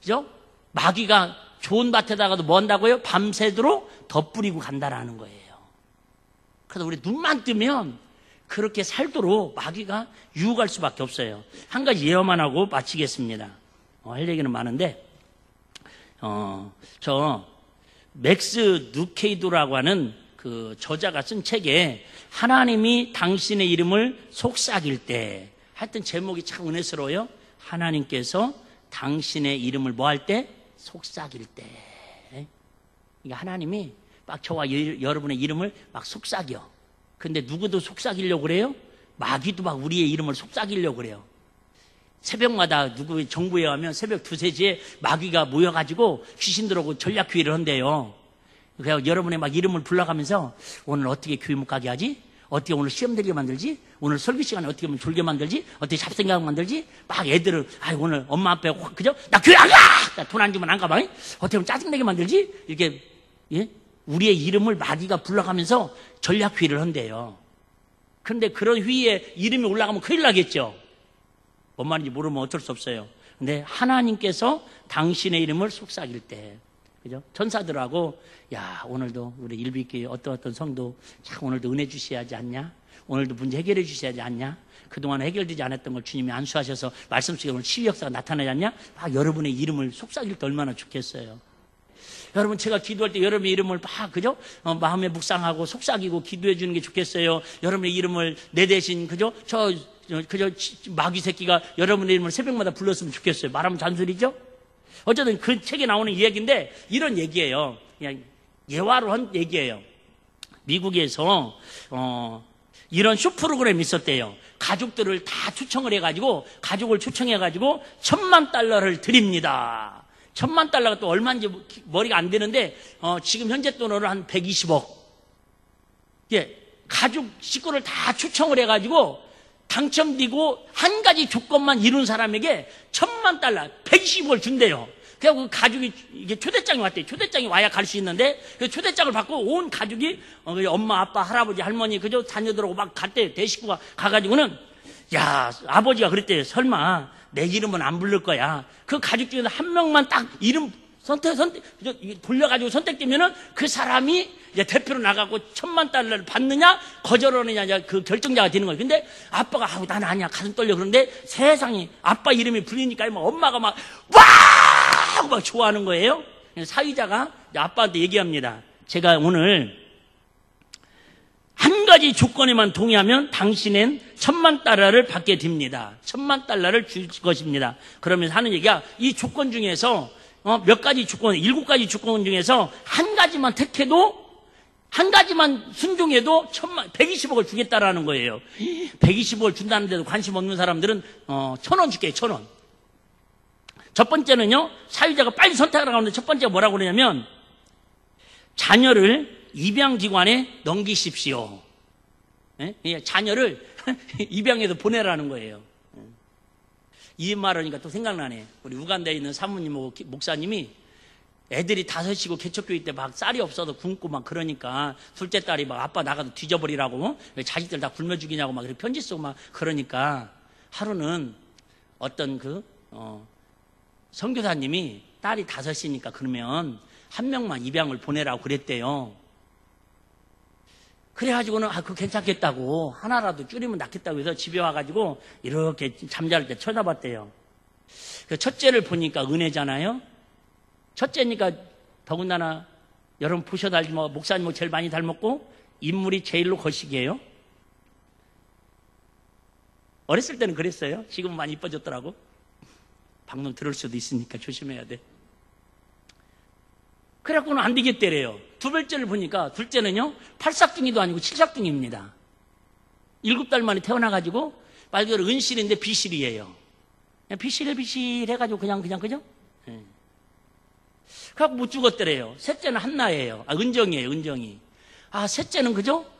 Speaker 2: 그죠? 마귀가 좋은 밭에다가도 뭐 한다고요? 밤새도록 덧뿌리고 간다라는 거예요. 그래서 우리 눈만 뜨면 그렇게 살도록 마귀가 유혹할 수밖에 없어요. 한 가지 예언만 하고 마치겠습니다. 할 얘기는 많은데 저 맥스 누케이도라고 하는 그 저자가 쓴 책에 하나님이 당신의 이름을 속삭일 때, 하여튼 제목이 참 은혜스러워요. 하나님께서 당신의 이름을 뭐 할 때? 속삭일 때. 그러니까 하나님이 막 저와 여러분의 이름을 막 속삭여. 근데 누구도 속삭이려고 그래요? 마귀도 막 우리의 이름을 속삭이려고 그래요. 새벽마다 누구 정부에 가면 새벽 2, 3시에 마귀가 모여가지고 귀신들하고 전략회의를 한대요. 그래서 여러분의 막 이름을 불러가면서 오늘 어떻게 교회 못 가게 하지? 어떻게 오늘 시험 들게 만들지? 오늘 설교 시간에 어떻게 하면 졸게 만들지? 어떻게 잡생각 만들지? 막 애들은 오늘 엄마 앞에 그죠? 나 교회 안 가! 돈 안 주면 안 가봐. 어떻게 하면 짜증내게 만들지? 이렇게 우리의 이름을 마귀가 불러가면서 전략회의를 한대요. 그런데 그런 회의에 이름이 올라가면 큰일 나겠죠. 뭔 말인지 모르면 어쩔 수 없어요. 근데 하나님께서 당신의 이름을 속삭일 때, 그죠? 천사들하고 야 오늘도 우리 일비교회 어떤 성도 참 오늘도 은혜 주셔야 하지 않냐? 오늘도 문제 해결해 주셔야 하지 않냐? 그동안 해결되지 않았던 걸 주님이 안수하셔서 말씀 속에 오늘 치유 역사가 나타나지 않냐? 막 여러분의 이름을 속삭일 때 얼마나 좋겠어요. 여러분 제가 기도할 때 여러분의 이름을 막 그죠? 마음에 묵상하고 속삭이고 기도해 주는 게 좋겠어요. 여러분의 이름을 내 대신 그죠? 그저 마귀 새끼가 여러분의 이름을 새벽마다 불렀으면 좋겠어요. 말하면 잔소리죠? 어쨌든 그 책에 나오는 이야기인데 이런 얘기예요. 그냥 예화로 한 얘기예요. 미국에서 이런 쇼 프로그램이 있었대요. 가족들을 다 초청을 해가지고 가족을 초청해가지고 $10,000,000를 드립니다. $10,000,000가 또 얼마인지 머리가 안 되는데 지금 현재 돈으로 한 120억. 가족 식구를 다 초청을 해가지고 당첨되고 한 가지 조건만 이룬 사람에게 $10,000,000, 120억을 준대요. 그래서 그 가족이 이게 초대장이 왔대요. 초대장이 와야 갈 수 있는데 그 초대장을 받고 온 가족이 엄마, 아빠, 할아버지, 할머니 그저 자녀들하고 막 갔대요. 대식구가 가가지고는 야 아버지가 그랬대요. 설마 내 이름은 안 부를 거야. 그 가족 중에서 한 명만 딱 이름 선택 돌려가지고 선택되면은 그 사람이 이제 대표로 나가고 $10,000,000를 받느냐 거절하느냐 그 결정자가 되는 거예요. 근데 아빠가 나는 아니야 가슴 떨려. 그런데 세상에 아빠 이름이 불리니까 엄마가 막 와! 하고 막 좋아하는 거예요. 사위자가 아빠한테 얘기합니다. 제가 오늘 한 가지 조건에만 동의하면 당신은 $10,000,000를 받게 됩니다. $10,000,000를 줄 것입니다. 그러면서 하는 얘기가 이 조건 중에서 몇 가지 주권, 7가지 주권 중에서 한 가지만 택해도, 한 가지만 순종해도 120억을 주겠다라는 거예요. 120억을 준다는데도 관심 없는 사람들은 1,000원 줄게요. 1,000원. 첫 번째는요, 사유자가 빨리 선택을 하는데 첫 번째가 뭐라고 그러냐면, 자녀를 입양기관에 넘기십시오. 자녀를 입양해서 보내라는 거예요. 이 말하니까 또 생각나네. 우리 우간다에 있는 사모님하고 목사님이 애들이 5이고 개척교회 때 막 쌀이 없어서 굶고 막 그러니까 둘째 딸이 막 아빠 나가서 뒤져버리라고 왜 자식들 다 굶어 죽이냐고 막 이렇게 편지 쓰고 막 그러니까 하루는 어떤 선교사님이 딸이 5이니까 그러면 한 명만 입양을 보내라고 그랬대요. 그래가지고는 그거 괜찮겠다고 하나라도 줄이면 낫겠다고 해서 집에 와가지고 이렇게 잠잘 때 쳐다봤대요. 첫째를 보니까 은혜잖아요. 첫째니까 더군다나 여러분 보셔도 알지만 목사님을 제일 많이 닮았고 인물이 제일로 거시기예요. 어렸을 때는 그랬어요. 지금은 많이 이뻐졌더라고. 방금 들을 수도 있으니까 조심해야 돼. 그래갖고는 안 되겠대래요. 두 번째를 보니까 둘째는요 8삭둥이도 아니고 7삭둥이입니다. 7달 만에 태어나가지고 말 그대로 은실인데 비실이에요. 비실해가지고 그냥 그죠? 그래갖고 못 죽었더래요. 셋째는 한나예요. 은정이에요. 은정이. 셋째는 그죠?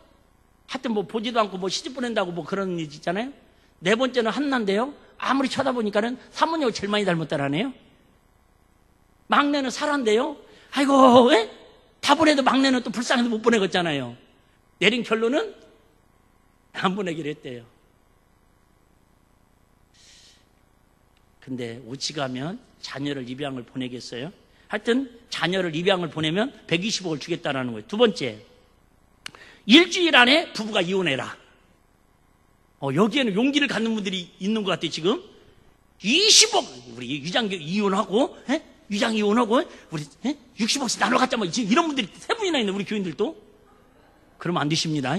Speaker 2: 하여튼 뭐 보지도 않고 뭐 시집 보낸다고 뭐 그런 일 있잖아요. 네 번째는 한나인데요. 아무리 쳐다보니까는 사모님하고 제일 많이 닮았다라네요. 막내는 사라인데요. 아이고, 다 보내도 막내는 또 불쌍해서 못 보내겠잖아요. 내린 결론은 안 보내기로 했대요. 근데 우치가면 자녀를 입양을 보내겠어요? 하여튼 자녀를 입양을 보내면 120억을 주겠다라는 거예요. 두 번째, 일주일 안에 부부가 이혼해라. 여기에는 용기를 갖는 분들이 있는 것 같아요. 지금 20억 우리 유장 이혼하고 위장 이혼하고 우리 60억씩 나눠 갖자 뭐 지금 이런 분들이 3분이나 있네. 우리 교인들도. 그러면 안 되십니다.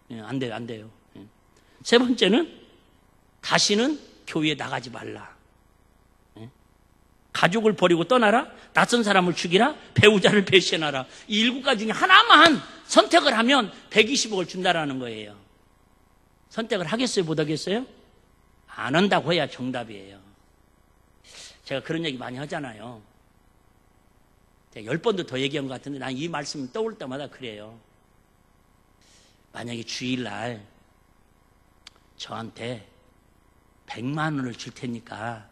Speaker 2: 안 돼요. 세 번째는 다시는 교회에 나가지 말라. 가족을 버리고 떠나라. 낯선 사람을 죽이라. 배우자를 배신하라. 이 7가지 중에 하나만 선택을 하면 120억을 준다라는 거예요. 선택을 하겠어요? 못 하겠어요? 안 한다고 해야 정답이에요. 제가 그런 얘기 많이 하잖아요. 제가 10번도 더 얘기한 것 같은데 난 이 말씀이 떠올 때마다 그래요. 만약에 주일날 저한테 100만 원을 줄 테니까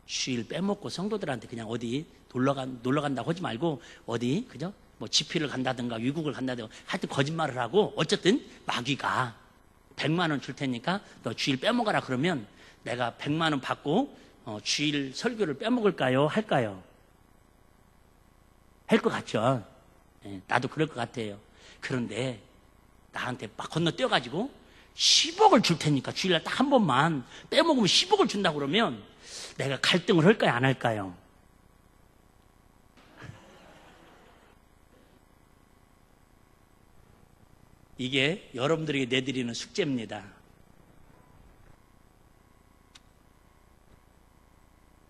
Speaker 2: 주일 빼먹고 성도들한테 그냥 어디 놀러 간다고 하지 말고 어디 그죠? 뭐 집회를 간다든가 위국을 간다든가 하여튼 거짓말을 하고 어쨌든 마귀가 100만 원 줄 테니까 너 주일 빼먹어라 그러면 내가 100만 원 받고 주일 설교를 빼먹을까요? 할까요? 할 것 같죠? 나도 그럴 것 같아요. 그런데 나한테 막 건너뛰어가지고 10억을 줄 테니까 주일날 딱 한 번만 빼먹으면 10억을 준다고 그러면 내가 갈등을 할까요? 안 할까요? 이게 여러분들에게 내드리는 숙제입니다.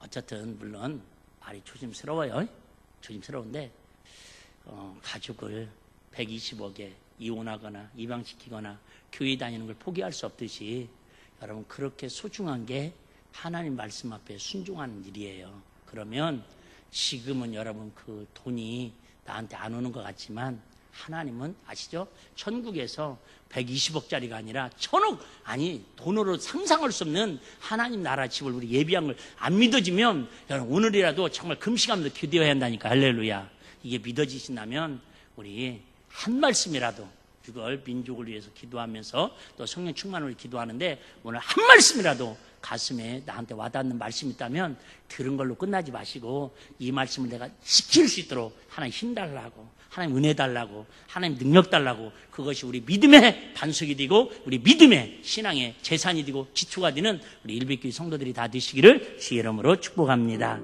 Speaker 2: 어쨌든 물론 말이 조심스러워요. 조심스러운데 가족을 120억에 이혼하거나 입양시키거나 교회 다니는 걸 포기할 수 없듯이 여러분 그렇게 소중한 게 하나님 말씀 앞에 순종하는 일이에요. 그러면 지금은 여러분 그 돈이 나한테 안 오는 것 같지만 하나님은 아시죠? 천국에서 120억짜리가 아니라 1000억, 아니 돈으로 상상할 수 없는 하나님 나라 집을 우리 예비한 걸 안 믿어지면 여러분 오늘이라도 정말 금식하면서 기도해야 한다니까. 할렐루야. 이게 믿어지신다면 우리 한 말씀이라도 이걸 민족을 위해서 기도하면서 또 성령 충만을 기도하는데 오늘 한 말씀이라도 가슴에 나한테 와닿는 말씀이 있다면 들은 걸로 끝나지 마시고 이 말씀을 내가 지킬 수 있도록 하나님 힘 달라고, 하나님 은혜 달라고, 하나님 능력 달라고, 그것이 우리 믿음의 반석이 되고 우리 믿음의 신앙의 재산이 되고 지초가 되는 우리 일백교회 성도들이 다 되시기를 주의 이름으로 축복합니다.